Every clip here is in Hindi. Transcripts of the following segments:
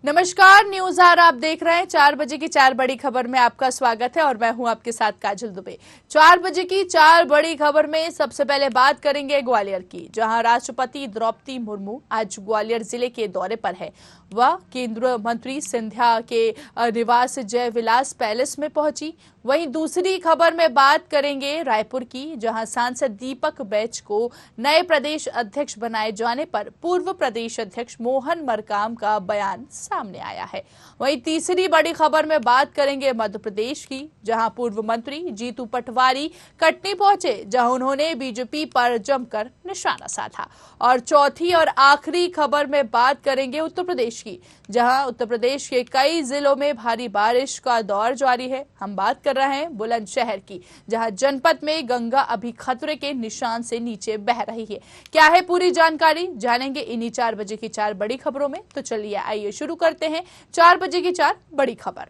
नमस्कार, न्यूज आर आप देख रहे हैं। 4 बजे की 4 बड़ी खबर में आपका स्वागत है और मैं हूं आपके साथ काजल दुबे। 4 बजे की 4 बड़ी खबर में सबसे पहले बात करेंगे ग्वालियर की, जहां राष्ट्रपति द्रौपदी मुर्मू आज ग्वालियर जिले के दौरे पर है। वह केंद्रीय मंत्री सिंधिया के निवास जय विलास पैलेस में पहुंची। वहीं दूसरी खबर में बात करेंगे रायपुर की, जहां सांसद दीपक बैच को नए प्रदेश अध्यक्ष बनाए जाने पर पूर्व प्रदेश अध्यक्ष मोहन मरकाम का बयान सामने आया है। वहीं तीसरी बड़ी खबर में बात करेंगे मध्य प्रदेश की, जहां पूर्व मंत्री जीतू पटवारी कटनी पहुंचे, जहां उन्होंने बीजेपी पर जमकर निशाना साधा। और चौथी और आखिरी खबर में बात करेंगे उत्तर प्रदेश की, जहां उत्तर प्रदेश के कई जिलों में भारी बारिश का दौर जारी है। हम बात कर रहे हैं बुलंदशहर की, जहां जनपद में गंगा अभी खतरे के निशान से नीचे बह रही है। क्या है पूरी जानकारी, जानेंगे इन्हीं 4 बजे की 4 बड़ी खबरों में। तो चलिए आइए शुरू करते हैं 4 बजे की 4 बड़ी खबर।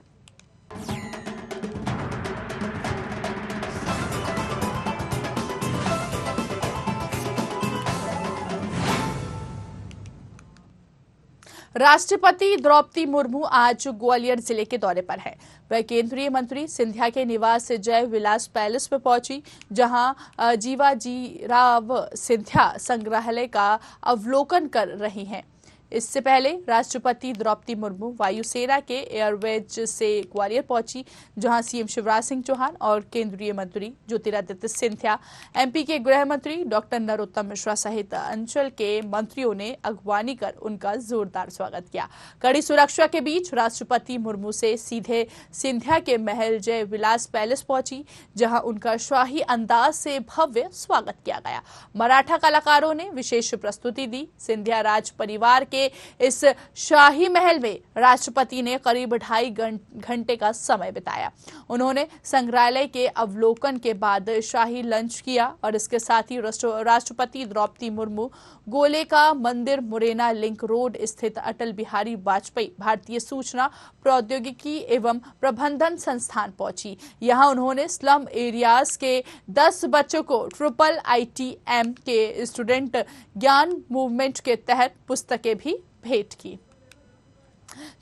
राष्ट्रपति द्रौपदी मुर्मू आज ग्वालियर जिले के दौरे पर है। वह केंद्रीय मंत्री सिंधिया के निवास जय विलास पैलेस में पहुंची, जहां जीवाजी राव सिंधिया संग्रहालय का अवलोकन कर रही हैं। इससे पहले राष्ट्रपति द्रौपदी मुर्मू वायुसेना के एयरवेज से ग्वालियर पहुंची, जहां सीएम शिवराज सिंह चौहान और केंद्रीय मंत्री ज्योतिरादित्य सिंधिया, एमपी के गृह मंत्री डॉक्टर नरोत्तम मिश्रा सहित अंचल के मंत्रियों ने अगवानी कर उनका जोरदार स्वागत किया। कड़ी सुरक्षा के बीच राष्ट्रपति मुर्मू से सीधे सिंधिया के महल जय विलास पैलेस पहुंची, जहां उनका शाही अंदाज से भव्य स्वागत किया गया। मराठा कलाकारों ने विशेष प्रस्तुति दी। सिंधिया राज परिवार के इस शाही महल में राष्ट्रपति ने करीब 2.5 घंटे का समय बिताया। उन्होंने संग्रहालय के अवलोकन के बाद शाही लंच किया और इसके साथ ही राष्ट्रपति द्रौपदी मुर्मू गोले का मंदिर मुरैना लिंक रोड स्थित अटल बिहारी वाजपेयी भारतीय सूचना प्रौद्योगिकी एवं प्रबंधन संस्थान पहुंची। यहां उन्होंने स्लम एरियाज के 10 बच्चों को IITM के स्टूडेंट ज्ञान मूवमेंट के तहत पुस्तकें भी भेंट की।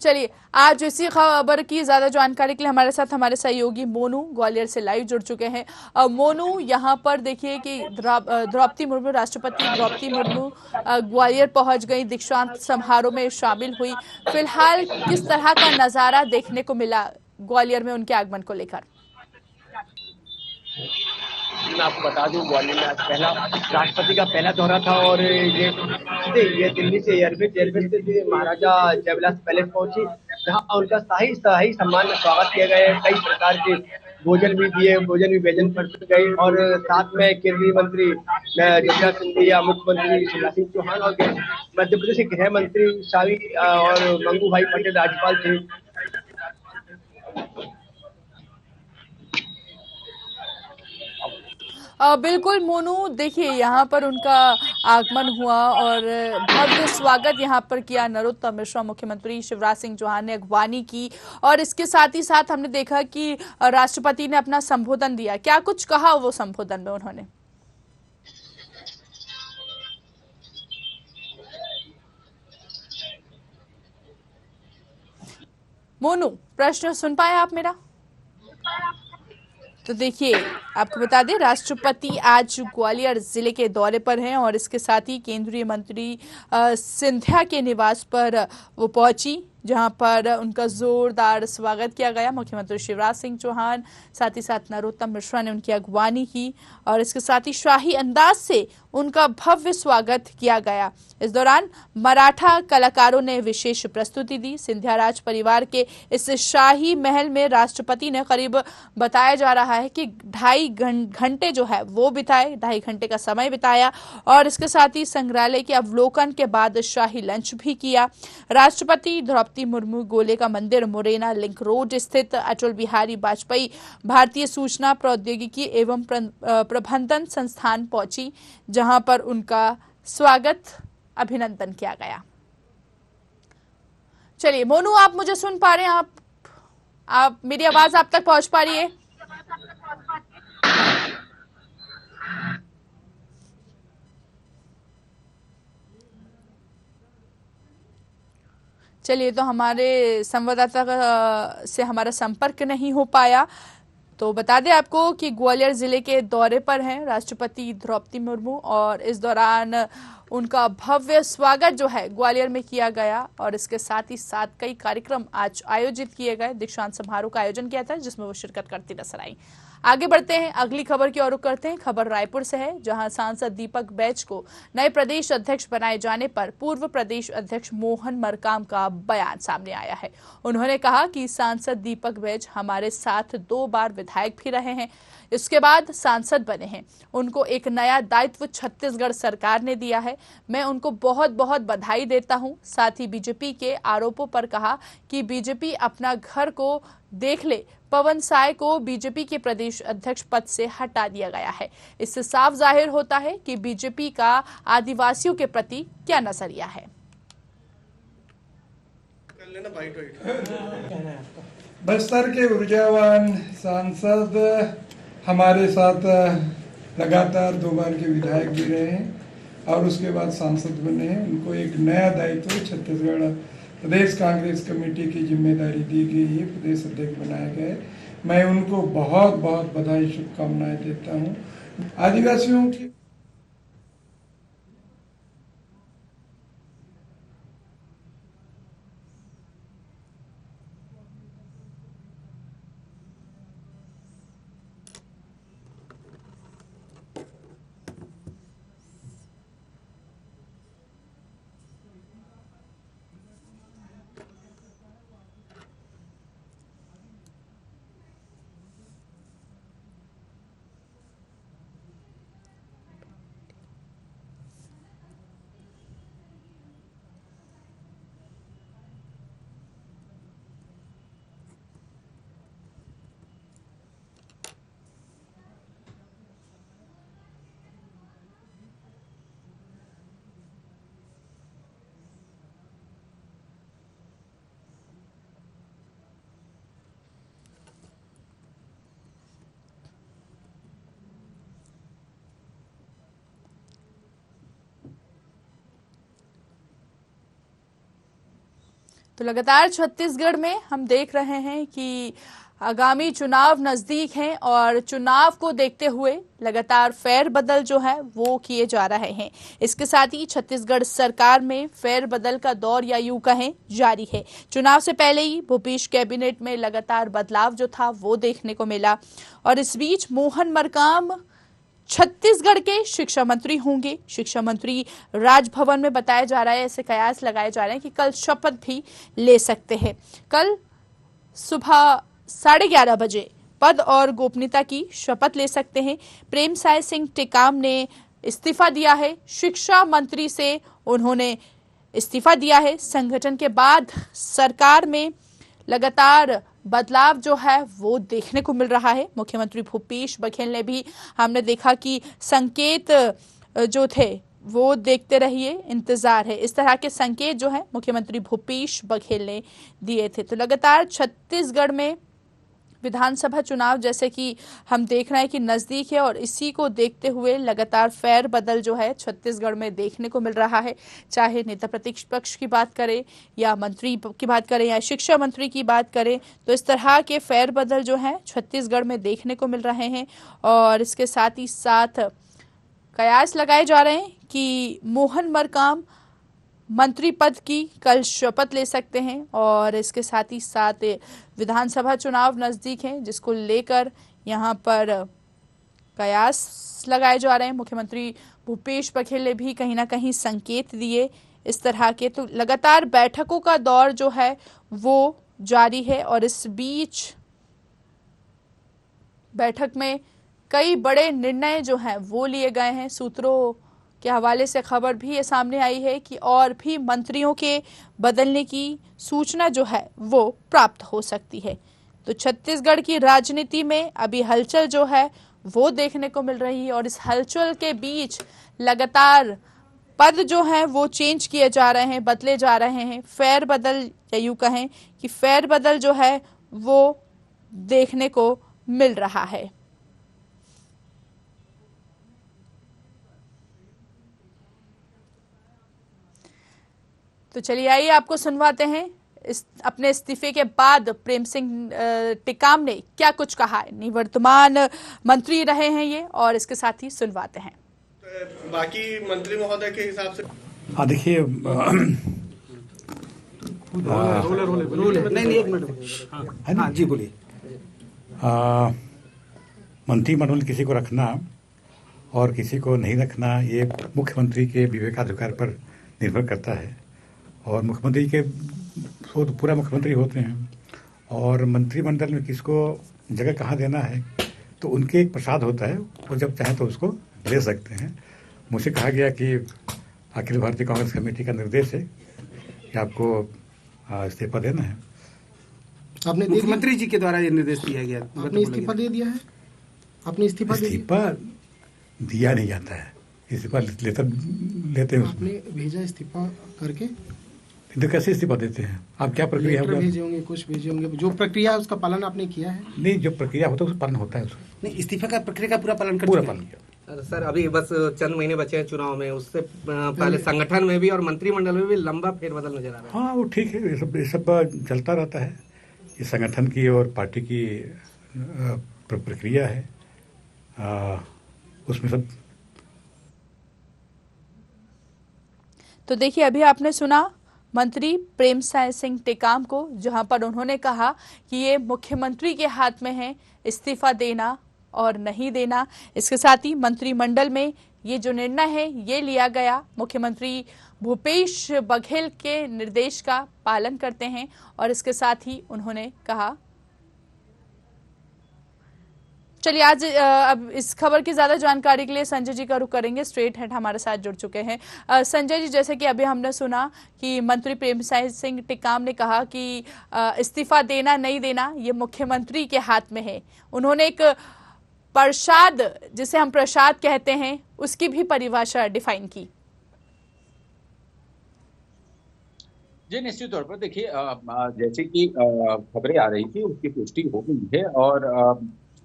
चलिए, आज इसी खबर की ज्यादा जानकारी के लिए हमारे साथ हमारे सहयोगी मोनू ग्वालियर से लाइव जुड़ चुके हैं। मोनू, यहाँ पर देखिए कि द्रौपदी मुर्मू, राष्ट्रपति द्रौपदी मुर्मू ग्वालियर पहुंच गई, दीक्षांत समारोह में शामिल हुई। फिलहाल किस तरह का नजारा देखने को मिला ग्वालियर में उनके आगमन को लेकर? मैं आपको बता दूं, ग्वालियर में आज राष्ट्रपति का पहला दौरा था और ये दिल्ली से एयरबेस से महाराजा जयविलास पैलेस पहुंची, जहां उनका शाही सम्मान में स्वागत किया गया। कई प्रकार के भोजन भी व्यंजन पर गए और साथ में केंद्रीय मंत्री ज्योतिरादित्य सिंधिया, मुख्यमंत्री शिवराज सिंह चौहान और मध्य प्रदेश के गृह मंत्री शाही और मंगू भाई पटेल राज्यपाल थे। बिल्कुल मोनू, देखिए यहाँ पर उनका आगमन हुआ और भव्य स्वागत यहाँ पर किया। नरोत्तम मिश्रा, मुख्यमंत्री शिवराज सिंह चौहान ने अगवानी की और इसके साथ ही साथ हमने देखा कि राष्ट्रपति ने अपना संबोधन दिया। क्या कुछ कहा वो संबोधन में उन्होंने? मोनू, प्रश्न सुन पाए आप मेरा? तो देखिए, आपको बता दें, राष्ट्रपति आज ग्वालियर जिले के दौरे पर हैं और इसके साथ ही केंद्रीय मंत्री सिंधिया के निवास पर वो पहुंची, जहां पर उनका जोरदार स्वागत किया गया। मुख्यमंत्री शिवराज सिंह चौहान, साथ ही साथ नरोत्तम मिश्रा ने उनकी अगवानी की और इसके साथ ही शाही अंदाज से उनका भव्य स्वागत किया गया। इस दौरान मराठा कलाकारों ने विशेष प्रस्तुति दी। सिंधिया राज परिवार के इस शाही महल में राष्ट्रपति ने करीब, बताया जा रहा है कि 2.5 घंटे जो है वो बिताए, 2.5 घंटे का समय बिताया और इसके साथ ही संग्रहालय के अवलोकन के बाद शाही लंच भी किया। राष्ट्रपति द्रौपदी मुर्मू गोले का मंदिर मुरैना लिंक रोड स्थित अटल बिहारी वाजपेयी भारतीय सूचना प्रौद्योगिकी एवं प्रबंधन संस्थान पहुंची, जहां पर उनका स्वागत, अभिनंदन किया गया। चलिए मोनू, आप मुझे सुन पा रहे हैं? आप मेरी आवाज आप तक पहुंच पा रही है? चलिए, तो हमारे संवाददाता से हमारा संपर्क नहीं हो पाया। तो बता दें आपको कि ग्वालियर जिले के दौरे पर हैं राष्ट्रपति द्रौपदी मुर्मू, और इस दौरान उनका भव्य स्वागत जो है ग्वालियर में किया गया, और इसके साथ ही साथ कई कार्यक्रम आज आयोजित किए गए। दीक्षांत समारोह का आयोजन किया था जिसमें वो शिरकत करती नजर आई। आगे बढ़ते हैं, अगली खबर की ओर रुख करते हैं। खबर रायपुर से है, जहां सांसद दीपक बैज को नए प्रदेश अध्यक्ष बनाए जाने पर पूर्व प्रदेश अध्यक्ष मोहन मरकाम का बयान सामने आया है। उन्होंने कहा कि सांसद दीपक बैज हमारे साथ 2 बार विधायक भी रहे हैं, इसके बाद सांसद बने हैं। उनको एक नया दायित्व छत्तीसगढ़ सरकार ने दिया है, मैं उनको बहुत बहुत बधाई देता हूं। साथ ही बीजेपी के आरोपों पर कहा कि बीजेपी अपना घर को देख ले, पवन साय को बीजेपी के प्रदेश अध्यक्ष पद से हटा दिया गया है। इससे साफ जाहिर होता है कि बीजेपी का आदिवासियों के प्रति क्या नजरिया है। बस्तर के ऊर्जावान सांसद हमारे साथ लगातार 2 बार के विधायक भी रहे हैं और उसके बाद सांसद बने हैं। उनको एक नया दायित्व छत्तीसगढ़ प्रदेश कांग्रेस कमेटी की जिम्मेदारी दी गई है, प्रदेश अध्यक्ष बनाया गया है। मैं उनको बहुत बहुत बधाई शुभकामनाएं देता हूं। आदिवासियों की तो लगातार छत्तीसगढ़ में हम देख रहे हैं कि आगामी चुनाव नजदीक हैं, और चुनाव को देखते हुए लगातार फेरबदल जो है वो किए जा रहे हैं। इसके साथ ही छत्तीसगढ़ सरकार में फेरबदल का दौर, या यूं कहें, जारी है। चुनाव से पहले ही भूपेश कैबिनेट में लगातार बदलाव जो था वो देखने को मिला, और इस बीच मोहन मरकाम छत्तीसगढ़ के शिक्षा मंत्री होंगे। शिक्षा मंत्री राजभवन में बताया जा रहा है, ऐसे कयास लगाए जा रहे हैं कि कल शपथ भी ले सकते हैं। कल सुबह 11:30 बजे पद और गोपनीयता की शपथ ले सकते हैं। प्रेमसाय सिंह टेकाम ने इस्तीफा दिया है, शिक्षा मंत्री से उन्होंने इस्तीफा दिया है। संगठन के बाद सरकार में लगातार बदलाव जो है वो देखने को मिल रहा है। मुख्यमंत्री भूपेश बघेल ने भी, हमने देखा कि संकेत जो थे वो देखते रहिए, इंतजार है, इस तरह के संकेत जो है मुख्यमंत्री भूपेश बघेल ने दिए थे। तो लगातार छत्तीसगढ़ में विधानसभा चुनाव जैसे कि हम देख रहे हैं कि नजदीक है, और इसी को देखते हुए लगातार फेर बदल जो है छत्तीसगढ़ में देखने को मिल रहा है। चाहे नेता प्रतिपक्ष की बात करें, या मंत्री की बात करें, या शिक्षा मंत्री की बात करें, तो इस तरह के फेर बदल जो है छत्तीसगढ़ में देखने को मिल रहे हैं। और इसके साथ ही साथ कयास लगाए जा रहे हैं कि मोहन मरकाम मंत्री पद की कल शपथ ले सकते हैं, और इसके साथ ही साथ विधानसभा चुनाव नजदीक हैं, जिसको लेकर यहां पर कयास लगाए जा रहे हैं। मुख्यमंत्री भूपेश बघेल ने भी कहीं ना कहीं संकेत दिए इस तरह के। तो लगातार बैठकों का दौर जो है वो जारी है, और इस बीच बैठक में कई बड़े निर्णय जो हैं वो लिए गए हैं। सूत्रों के हवाले से खबर भी ये सामने आई है कि और भी मंत्रियों के बदलने की सूचना जो है वो प्राप्त हो सकती है। तो छत्तीसगढ़ की राजनीति में अभी हलचल जो है वो देखने को मिल रही है, और इस हलचल के बीच लगातार पद जो है वो चेंज किए जा रहे हैं, बदले जा रहे हैं। फेर बदल, या यूं कहें कि फेर बदल जो है वो देखने को मिल रहा है। तो चलिए आइए आपको सुनवाते हैं अपने इस्तीफे के बाद प्रेम सिंह टेकाम ने क्या कुछ कहा है। निवर्तमान मंत्री रहे हैं ये, और इसके साथ ही सुनवाते हैं। बाकी मंत्री महोदय के हिसाब से देखिए, नहीं एक मिनट है ना जी, बोलिए। मंत्रिमंडल किसी को रखना और किसी को नहीं रखना ये मुख्यमंत्री के विवेकाधिकार पर निर्भर करता है, और मुख्यमंत्री के तो पूरा मुख्यमंत्री होते हैं, और मंत्रिमंडल में किसको जगह कहाँ देना है तो उनके एक प्रसाद होता है, वो जब चाहे तो उसको ले सकते हैं। मुझसे कहा गया कि अखिल भारतीय कांग्रेस कमेटी का निर्देश है कि आपको इस्तीफा देना है। आपने मुख्यमंत्री जी के द्वारा ये निर्देश दिया गया, आपने इस्तीफा दे दिया है? आपने इस्तीफा दिया नहीं जाता है, इस्तीफा लेते हैं। आपने भेजा इस्तीफा करके? तो कैसे इस्तीफा देते हैं आप? क्या प्रक्रिया भेजे होंगे, कुछ भेजे होंगे, जो प्रक्रिया है उसका पालन आपने किया है? नहीं, जो प्रक्रिया होता है उसका पालन होता है। नहीं, इस्तीफा का प्रक्रिया का पूरा पालन किया। सर अभी बस चंद महीने बचे हैं चुनाव में, उससे पहले संगठन में भी और मंत्रिमंडल में भी लंबा फेरबदल नजर आ रहा है। हाँ, वो ठीक है, ये सब चलता रहता है। ये संगठन की और पार्टी की प्रक्रिया है, उसमें सब। तो देखिए, अभी आपने सुना मंत्री प्रेम सिंह टेकाम को, जहां पर उन्होंने कहा कि ये मुख्यमंत्री के हाथ में है इस्तीफा देना और नहीं देना। इसके साथ ही मंत्रिमंडल में ये जो निर्णय है ये लिया गया, मुख्यमंत्री भूपेश बघेल के निर्देश का पालन करते हैं। और इसके साथ ही उन्होंने कहा, चलिए आज अब इस खबर की ज्यादा जानकारी के लिए संजय जी का रुख करेंगे, स्ट्रेट हेड हमारे साथ जुड़ चुके हैं। संजय जी, जैसे कि अभी हमने सुना कि मंत्री प्रेम सिंह टेकाम ने कहा कि इस्तीफा देना नहीं देना ये मुख्यमंत्री के हाथ में है। उन्होंने एक प्रसाद, जिसे हम प्रसाद कहते हैं, उसकी भी परिभाषा डिफाइन की। जी, निश्चित तौर पर देखिए, जैसे कि खबरें आ रही थी उसकी पुष्टि हो गई है और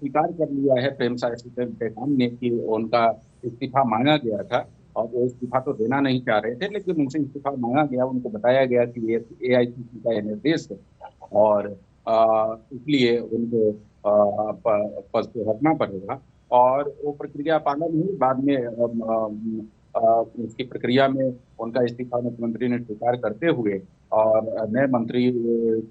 स्वीकार कर लिया है प्रेम सिंह टेकाम ने कि उनका इस्तीफा मांगा गया था, और वो इस्तीफा तो देना नहीं चाह रहे थे, लेकिन उनसे इस्तीफा मांगा गया। उनको बताया गया कि ये AICC का निर्देश है और इसलिए उनको पद से हटना पड़ेगा, और वो प्रक्रिया पालन हुई। बाद में उसकी प्रक्रिया में उनका इस्तीफा मुख्यमंत्री ने स्वीकार करते हुए और नए मंत्री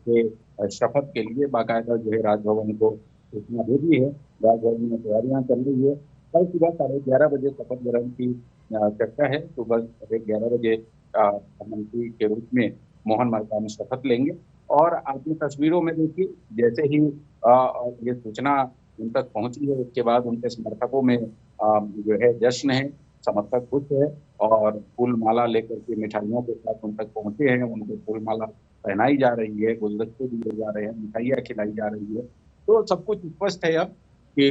के शपथ के लिए बाकायदा जो है राजभवन को सूचना दे दी है। राजभवन में तैयारियां चल रही है। कल सुबह 11:30 बजे शपथ ग्रहण की चर्चा है। सुबह 11 बजे मंत्री के रूप में मोहन मरकाम शपथ लेंगे, और आपने तस्वीरों में देखी, जैसे ही ये सूचना उन तक पहुंची है उसके बाद उनके समर्थकों में जो है जश्न है, समर्थक खुश है और फूल माला लेकर के मिठाइयों के साथ उन तक पहुंचे हैं। उनको फूल माला पहनाई जा रही है, गुलदस्ते दिए जा रहे हैं, मिठाइयाँ खिलाई जा रही है। तो सब कुछ स्पष्ट है अब कि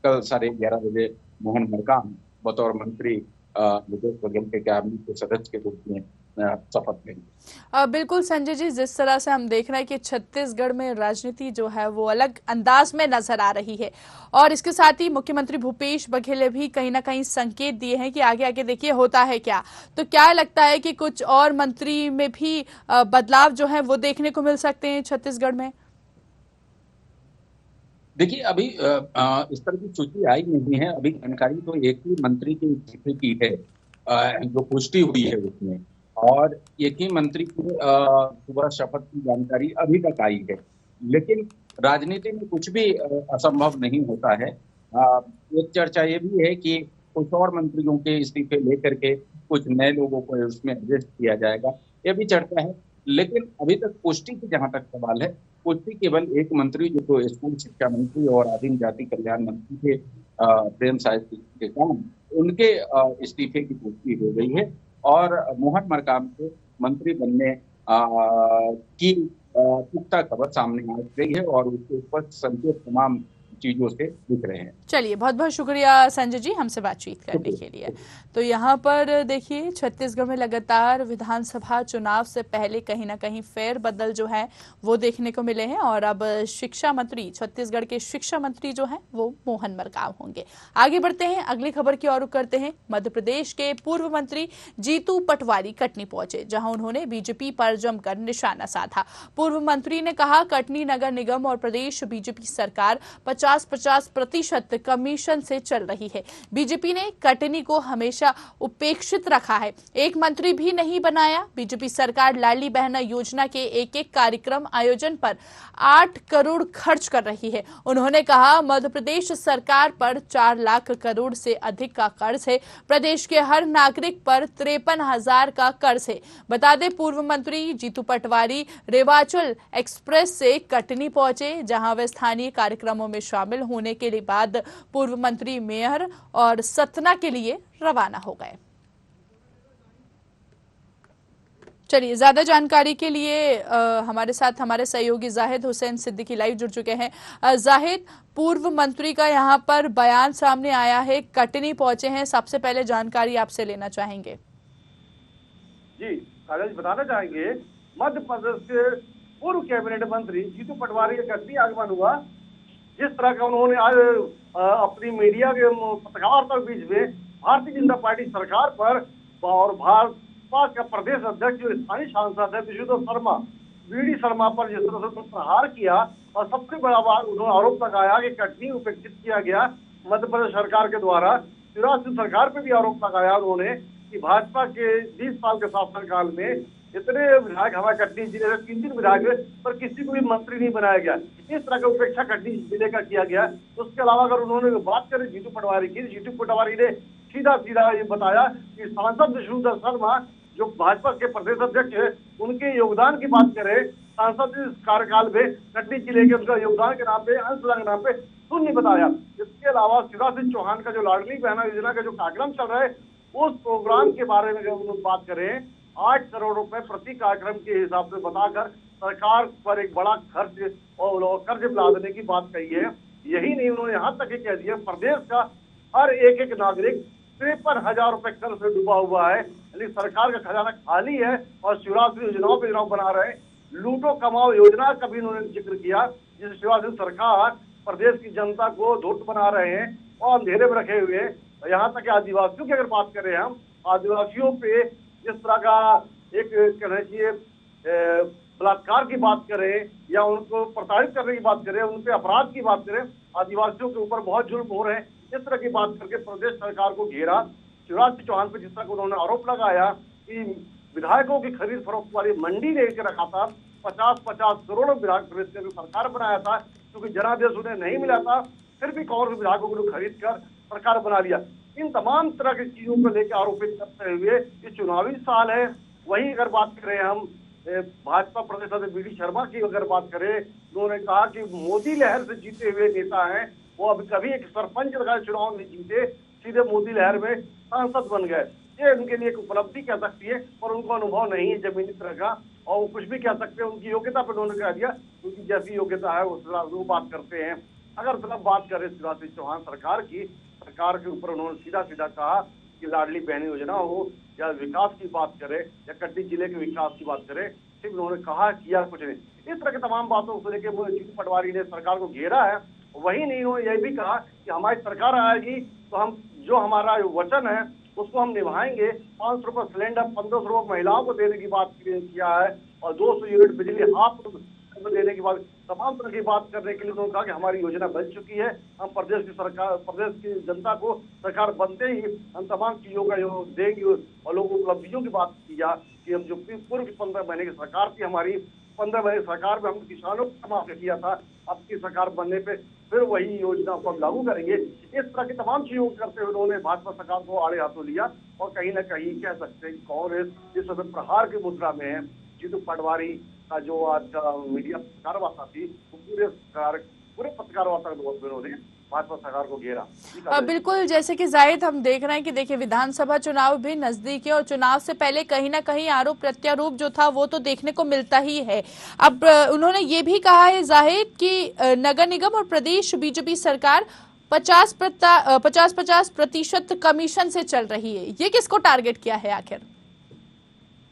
कल 11:30 बजे मोहन मरकाम बतौर मंत्री भूपेश बघेल के कैबिनेट के सदस्य के रूप में शपथ लेंगे। बिल्कुल संजय जी, जिस तरह से हम देख रहे हैं कि छत्तीसगढ़ में राजनीति जो है वो अलग अंदाज में नजर आ रही है, और इसके साथ ही मुख्यमंत्री भूपेश बघेल ने भी कहीं ना कहीं संकेत दिए हैं कि आगे आगे देखिए होता है क्या। तो क्या लगता है कि कुछ और मंत्री में भी बदलाव जो है वो देखने को मिल सकते हैं छत्तीसगढ़ में? देखिए, अभी इस तरह की सूची आई नहीं है। अभी जानकारी तो एक ही मंत्री के इस्तीफे की है जो पुष्टि हुई है उसमें, और एक ही मंत्री की सुबह शपथ की जानकारी अभी तक आई है। लेकिन राजनीति में कुछ भी असंभव नहीं होता है। एक चर्चा ये भी है कि कुछ और मंत्रियों के इस्तीफे लेकर के कुछ नए लोगों को उसमें एडजस्ट किया जाएगा, ये भी चर्चा है। लेकिन अभी तक पुष्टि की जहां तक सवाल है, पुष्टि केवल एक मंत्री जो तो स्कूल शिक्षा मंत्री और आदिम जाति कल्याण मंत्री थे प्रेम सिंह टेकाम, उनके इस्तीफे की पुष्टि हो गई है, और मोहन मरकाम के मंत्री बनने की पुख्ता खबर सामने आ गई है, और उसके स्पष्ट संकेत तमाम चीजों से दिख रहे हैं। चलिए, बहुत बहुत शुक्रिया संजय जी हमसे बातचीत करने के लिए। तो यहाँ पर देखिए, छत्तीसगढ़ में लगातार विधानसभा चुनाव से पहले कहीं ना कहीं फेर बदल जो है वो देखने को मिले हैं और अब शिक्षा मंत्री, छत्तीसगढ़ के शिक्षा मंत्री जो हैं वो मोहन मरकाम होंगे। आगे बढ़ते हैं, अगली खबर की ओर रुख करते हैं। मध्य प्रदेश के पूर्व मंत्री जीतू पटवारी कटनी पहुंचे, जहां उन्होंने बीजेपी पर जमकर निशाना साधा। पूर्व मंत्री ने कहा, कटनी नगर निगम और प्रदेश बीजेपी सरकार 50-50% कमीशन से चल रही है। बीजेपी ने कटनी को हमेशा उपेक्षित रखा है, एक मंत्री भी नहीं बनाया। बीजेपी सरकार लाडली बहन योजना के एक कार्यक्रम आयोजन पर 8 करोड़ खर्च कर रही है। उन्होंने कहा, मध्य प्रदेश सरकार पर 4 लाख करोड़ से अधिक का कर्ज है। प्रदेश के हर नागरिक पर 53,000 का कर्ज है। बता दें, पूर्व मंत्री जीतू पटवारी रेवाचल एक्सप्रेस से कटनी पहुंचे, जहां वे स्थानीय कार्यक्रमों में शामिल होने के बाद पूर्व मंत्री मेयर और सतना के लिए रवाना हो गए। चलिए, ज्यादा जानकारी के लिए हमारे साथ हमारे सहयोगी जाहिद हुसैन सिद्दीकी लाइव जुड़ चुके हैं। जाहिद, पूर्व मंत्री का यहाँ पर बयान सामने आया है, कटनी पहुंचे हैं, सबसे पहले जानकारी आपसे लेना चाहेंगे। जी, कागज बताना चाहेंगे, मध्य प्रदेश के पूर्व कैबिनेट मंत्री जीतू पटवारी का कटनी आगमन हुआ। जिस तरह का उन्होंने आज अपनी मीडिया के पत्रकार बीच में भारतीय जनता पार्टी सरकार पर और भाजपा का प्रदेश अध्यक्ष जो स्थानीय सांसद है विशुद्धर शर्मा, वीडी शर्मा पर जिस तरह से प्रहार किया और सबसे बड़ा बात उन्होंने आरोप लगाया कि कटनी उपेक्षित किया गया मध्य प्रदेश सरकार के द्वारा। शिवराज सिंह सरकार पर भी आरोप लगाया उन्होंने कि भाजपा के 20 साल के शासनकाल में इतने विधायक हमारे कटनी जिले में 3 विधायक पर किसी को भी मंत्री नहीं बनाया गया। इस तरह का उपेक्षा कटनी जिले का किया गया। उसके अलावा अगर उन्होंने बात करें जीतू पटवारी की, जीतू पटवारी ने सीधा सीधा ये बताया कि सांसद विष्णुदत्त शर्मा जो भाजपा के प्रदेश अध्यक्ष है, उनके योगदान की बात करें, सांसद इस कार्यकाल में कटनी जिले के उनका योगदान के नाम पे, अंशदान के नाम पे शून्य बताया। इसके अलावा शिवराज सिंह चौहान का जो लाडली बहना योजना का जो कार्यक्रम चल रहा है, उस प्रोग्राम के बारे में अगर बात करें, 8 करोड़ रुपए प्रति कार्यक्रम के हिसाब से बताकर सरकार पर एक बड़ा खर्च और कर्ज लादने की बात कही है। यही नहीं, उन्होंने यहाँ तक ही कह दिया, प्रदेश का हर एक नागरिक 53,000 रुपए कर्ज से डूबा हुआ है। यानी सरकार का खजाना खाली है और शिवराज सिंह योजनाओं पर योजना बना रहे हैं। लूटो कमाओ योजना का भी उन्होंने जिक्र किया, जिस शिवराज सिंह सरकार प्रदेश की जनता को धूर्त बना रहे हैं और अंधेरे में रखे हुए हैं। यहाँ तक आदिवासियों की अगर बात करें, हम आदिवासियों पे जिस तरह का एक कहना चाहिए बलात्कार की बात करें या उनको प्रताड़ित करने की बात करें, उन पे अपराध की बात करें, आदिवासियों के ऊपर बहुत जुल्म हो रहे हैं, इस तरह की बात करके प्रदेश सरकार को घेरा। शिवराज सिंह चौहान पर जिस तरह उन्होंने आरोप लगाया कि विधायकों की खरीद फरोख्त वाली मंडी लेकर रखा था, 50-50 करोड़ विधायक प्रदेश ने सरकार बनाया था, क्योंकि जनादेश उन्हें नहीं मिला था, फिर भी कांग्रेस विधायकों को खरीद कर सरकार बना लिया। इन तमाम तरह की चीजों को लेकर आरोपित करते हुए ये चुनावी साल है। वहीं अगर बात करें हम भाजपा प्रदेश अध्यक्ष वीडी शर्मा की अगर बात करें, उन्होंने कहा कि मोदी लहर से जीते हुए नेता हैं, वो अभी कभी एक सरपंच का चुनाव नहीं जीते, सीधे मोदी लहर में सांसद बन गए। ये उनके लिए एक उपलब्धि कह सकती है, पर उनको अनुभव नहीं है जमीनी तरह का, और वो कुछ भी कह सकते हैं। उनकी योग्यता पर उन्होंने कह दिया, उनकी जैसी योग्यता है वो बात करते हैं। अगर मतलब बात करें शिवराज सिंह चौहान सरकार की, सरकार के ऊपर उन्होंने सीधा सीधा कहा कि लाडली बहन योजना हो या विकास की बात करें या कटनी जिले के विकास की बात करें, सिर्फ उन्होंने कहा किया कुछ नहीं। इस तरह की तमाम बातों को लेकर जीतू पटवारी ने सरकार को घेरा है। वही नहीं, उन्होंने यह भी कहा कि हमारी सरकार आएगी तो हम जो हमारा वचन है उसको हम निभाएंगे। 500 रुपये सिलेंडर, 1500 रुपये महिलाओं को देने की बात किया है और 200 यूनिट बिजली हाफ देने की बात, तमाम तरह की बात करने के लिए उन्होंने कहा कि हमारी योजना बन चुकी है। हम प्रदेश की सरकार, प्रदेश की जनता को सरकार बनते ही हम तमाम चीजों का देंगे और लोगों उपलब्धियों की बात किया कि हम जो पूर्व की 15 महीने की सरकार थी, हमारी 15 महीने सरकार में हम किसानों को माफ किया था, अब की सरकार बनने पे फिर वही योजना को हम लागू करेंगे। इस तरह की तमाम चीजों करते हुए उन्होंने भाजपा सरकार को आड़े हाथों लिया और कहीं ना कहीं कह सकते हैं कि कांग्रेस इस समय प्रहार की मुद्रा में है। जीतू पटवारी का जो आज का मीडिया पत्रकार वार्ता थी, वो पूरे पत्रकार वार्ता के दौर में उन्होंने भाजपा सरकार को घेरा। बिल्कुल, जैसे कि जाहिद हम देख रहे हैं कि देखिए विधानसभा चुनाव भी नजदीक है और चुनाव से पहले कहीं ना कहीं आरोप प्रत्यारोप जो था वो तो देखने को मिलता ही है। अब उन्होंने ये भी कहा है जाहिद कि नगर निगम और प्रदेश बीजेपी सरकार 50% कमीशन से चल रही है। ये किसको टारगेट किया है आखिर?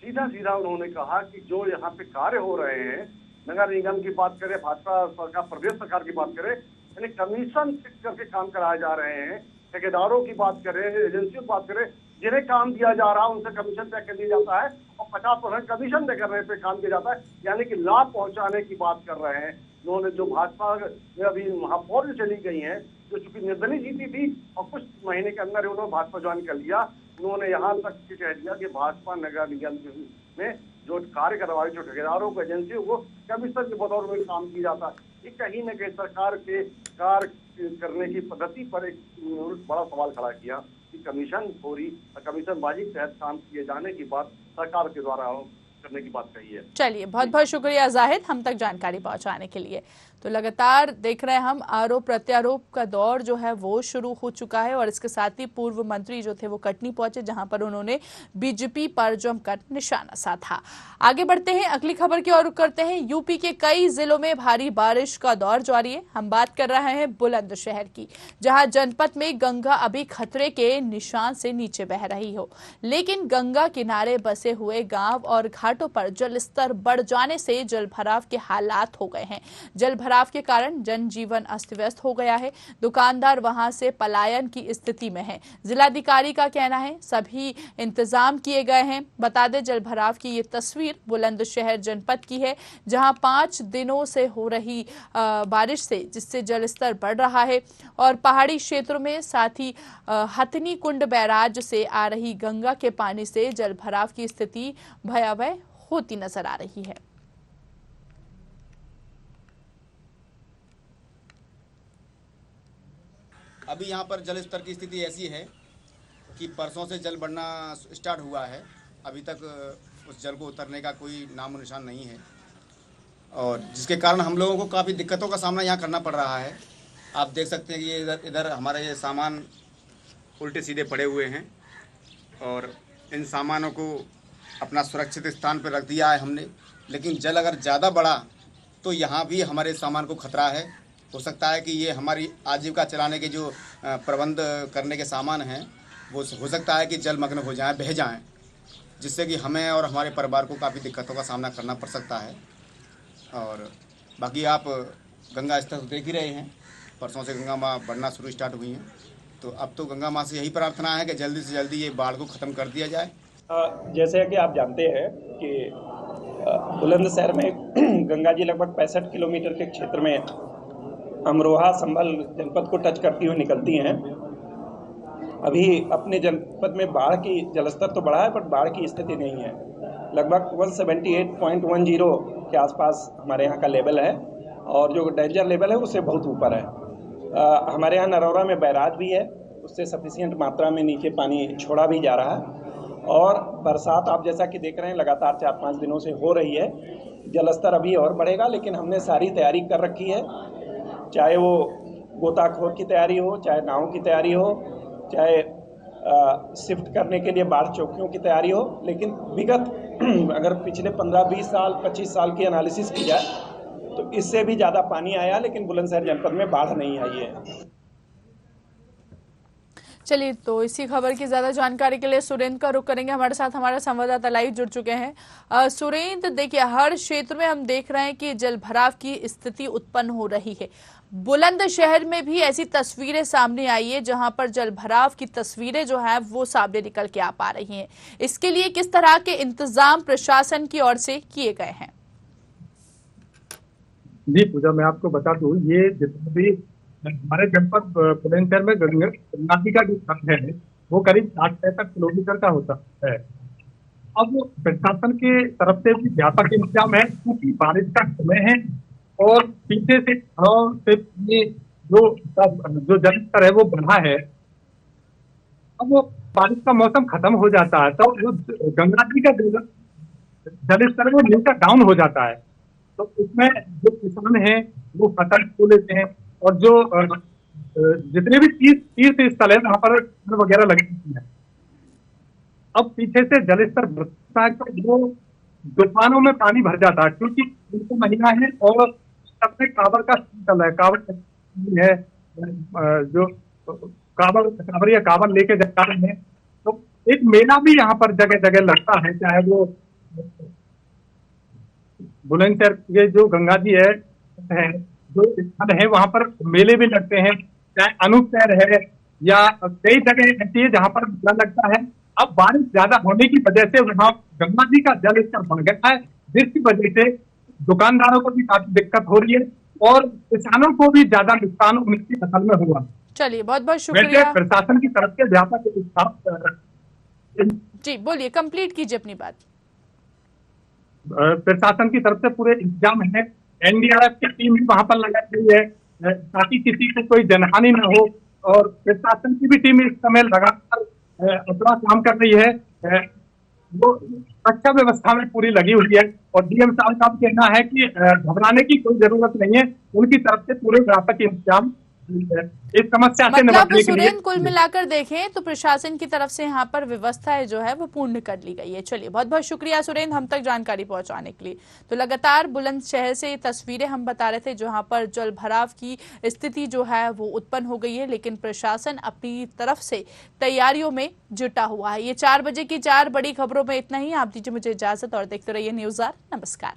सीधा सीधा उन्होंने कहा कि जो यहाँ पे कार्य हो रहे हैं, नगर निगम की बात करें, भाजपा सरकार, प्रदेश सरकार की बात करें, यानी कमीशन फिक्स करके काम कराए जा रहे हैं। ठेकेदारों की बात करें, एजेंसियों की बात करें, जिन्हें काम दिया जा रहा है उनसे कमीशन तय कर दिया जाता है और 50% कमीशन तय करने पे काम किया जाता है, यानी कि लाभ पहुंचाने की बात कर रहे हैं। उन्होंने जो भाजपा में अभी महापौर चली गई हैं, जो चूंकि निर्दलीय जीती थी और कुछ महीने के अंदर उन्होंने भाजपा ज्वाइन कर लिया, उन्होंने यहाँ तक कह दिया कि भाजपा नगर निगम में जो कार्य करवाए, जो ठेकेदारों को, एजेंसियों को कमीशन के बतौर में काम किया जाता है, ये कहीं न कहीं सरकार के कार्य करने की पद्धति पर एक बड़ा सवाल खड़ा किया कि कमीशन खोरी और कमीशनबाजी के तहत काम किए जाने की बात सरकार के द्वारा करने की बात कही है। चलिए, बहुत बहुत शुक्रिया जाहिद हम तक जानकारी पहुंचाने के लिए। तो लगातार देख रहे हैं हम आरोप प्रत्यारोप का दौर जो है वो शुरू हो चुका है और इसके साथ ही पूर्व मंत्री जो थे वो कटनी पहुंचे, जहां पर उन्होंने बीजेपी पर जमकर निशाना साधा। आगे बढ़ते हैं, अगली खबर की ओर रुख करते हैं। यूपी के कई जिलों में भारी बारिश का दौर जारी है। हम बात कर रहे हैं बुलंदशहर की, जहां जनपद में गंगा अभी खतरे के निशान से नीचे बह रही हो, लेकिन गंगा किनारे बसे हुए गांव और घाटों पर जलस्तर बढ़ जाने से जलभराव के हालात हो गए हैं। जलभराव के कारण जनजीवन अस्त व्यस्त हो गया है। दुकानदार वहां से पलायन की स्थिति में है। जिलाधिकारी का कहना है सभी इंतजाम किए गए हैं। बता दें, जलभराव की ये तस्वीर बुलंदशहर जनपद की है, जहां 5 दिनों से हो रही बारिश से जिससे जलस्तर बढ़ रहा है और पहाड़ी क्षेत्रों में, साथ ही हथनी कुंड बैराज से आ रही गंगा के पानी से जलभराव की स्थिति भयावह होती नजर आ रही है। अभी यहाँ पर जल स्तर की स्थिति ऐसी है कि परसों से जल बढ़ना स्टार्ट हुआ है। अभी तक उस जल को उतरने का कोई नामो निशान नहीं है और जिसके कारण हम लोगों को काफ़ी दिक्कतों का सामना यहाँ करना पड़ रहा है। आप देख सकते हैं कि ये इधर हमारे ये सामान उल्टे सीधे पड़े हुए हैं और इन सामानों को अपना सुरक्षित स्थान पर रख दिया है हमने, लेकिन जल अगर ज़्यादा बढ़ा तो यहाँ भी हमारे सामान को खतरा है। हो सकता है कि ये हमारी आजीविका चलाने के जो प्रबंध करने के सामान हैं वो हो सकता है कि जलमग्न हो जाएं, बह जाएं, जिससे कि हमें और हमारे परिवार को काफ़ी दिक्कतों का सामना करना पड़ सकता है। और बाकी आप गंगा स्तर देख ही रहे हैं, परसों से गंगा माँ बढ़ना शुरू हुई हैं, तो अब तो गंगा माँ से यही प्रार्थना है कि जल्दी से जल्दी ये बाढ़ को ख़त्म कर दिया जाए। जैसे कि आप जानते हैं कि बुलंदशहर में गंगा जी लगभग 65 किलोमीटर के क्षेत्र में अमरोहा संभल जनपद को टच करती हुई निकलती हैं। अभी अपने जनपद में बाढ़ की जलस्तर तो बढ़ा है पर बाढ़ की स्थिति नहीं है। लगभग 178.10 के आसपास हमारे यहाँ का लेवल है और जो डेंजर लेवल है उससे बहुत ऊपर है। हमारे यहाँ नरौरा में बैराज भी है, उससे सफिशिएंट मात्रा में नीचे पानी छोड़ा भी जा रहा है और बरसात आप जैसा कि देख रहे हैं लगातार 4-5 दिनों से हो रही है। जलस्तर अभी और बढ़ेगा, लेकिन हमने सारी तैयारी कर रखी है, चाहे वो गोताखोर की तैयारी हो, चाहे नाव की तैयारी हो, चाहे शिफ्ट करने के लिए बाढ़ चौकियों की तैयारी हो। लेकिन विगत अगर पिछले 15-20 साल 25 साल की एनालिसिस की जाए तो इससे भी ज़्यादा पानी आया, लेकिन बुलंदशहर जनपद में बाढ़ नहीं आई है। चलिए, तो इसी खबर की ज्यादा जानकारी के लिए सुरेंद्र का रुख करेंगे। हमारे साथ हमारे संवाददाता लाइव जुड़ चुके हैं। सुरेंद्र, देखिए हर क्षेत्र में हम देख रहे हैं कि जलभराव की स्थिति उत्पन्न हो रही है। बुलंदशहर में भी ऐसी तस्वीरें सामने आई है जहां पर जलभराव की तस्वीरें जो है वो सामने निकल के आ पा रही हैं। इसके लिए किस तरह के इंतजाम प्रशासन की ओर से किए गए हैं? जी पूजा, मैं आपको बता दूं, ये जितना भी हमारे जनपद बुलंदशहर में गंगा जी का जो खंड है वो करीब 60-65 किलोमीटर का होता है। अब प्रशासन के तरफ से भी व्यापक इंतजाम है, क्योंकि बारिश का समय है और पीछे से ये जो जलस्तर है वो बढ़ा है। अब वो बारिश का मौसम खत्म हो जाता है तो जो गंगा जी का जलस्तर वो नीचे डाउन हो जाता है, तो उसमें जो किसान हैं वो फसल खो लेते हैं और जो जितने भी तीर्थ स्थल है वहां पर वगैरह लगी हुई है। अब पीछे से जलस्तर बढ़ता है तो वो दुकानों में पानी भर जाता है, क्योंकि इनको महीना है और सबसे कांवड़ का चल रहा है। कांवड़ है जो कांवड़ लेके जा रहे हैं, तो एक मेला भी यहाँ पर जगह जगह लगता है, चाहे वो बुलंदशहर के जो गंगा जी है जो स्थल है वहां पर मेले भी लगते हैं, चाहे अनूपशहर है या कई जगह ऐसी है जहां पर मेला लगता है। अब बारिश ज्यादा होने की वजह से वहां गंगा जी का जल स्तर बढ़ गया है, जिसकी वजह से दुकानदारों को भी काफी दिक्कत हो रही है और किसानों को भी ज्यादा नुकसान उनकी फसल में हुआ। चलिए बहुत बहुत शुक्रिया। प्रशासन की तरफ से व्यापक जी बोलिए, कंप्लीट कीजिए अपनी बात। प्रशासन की तरफ से पूरे इंतजाम है, एनडीआरएफ की टीम भी वहां पर लगाई गई है ताकि किसी को कोई जनहानि न हो, और प्रशासन की भी टीम इस समय लगातार अपना काम कर रही है। वो सुरक्षा व्यवस्था में पूरी लगी हुई है और डीएम साहब का कहना है कि घबराने की कोई जरूरत नहीं है, उनकी तरफ से पूरे व्यापक इंतजाम इस समस्या से निपटने के लिए। कुल मिलाकर देखें तो प्रशासन की तरफ से यहाँ पर व्यवस्था जो है वो पूर्ण कर ली गई है। चलिए बहुत बहुत शुक्रिया सुरेंद्र हम तक जानकारी पहुंचाने के लिए। तो लगातार बुलंदशहर से ये तस्वीरें हम बता रहे थे जहाँ पर जल भराव की स्थिति जो है वो उत्पन्न हो गई है, लेकिन प्रशासन अपनी तरफ से तैयारियों में जुटा हुआ है। ये 4 बजे की 4 बड़ी खबरों में इतना ही। आप दीजिए मुझे इजाजत और देखते रहिए न्यूज़ आर। नमस्कार।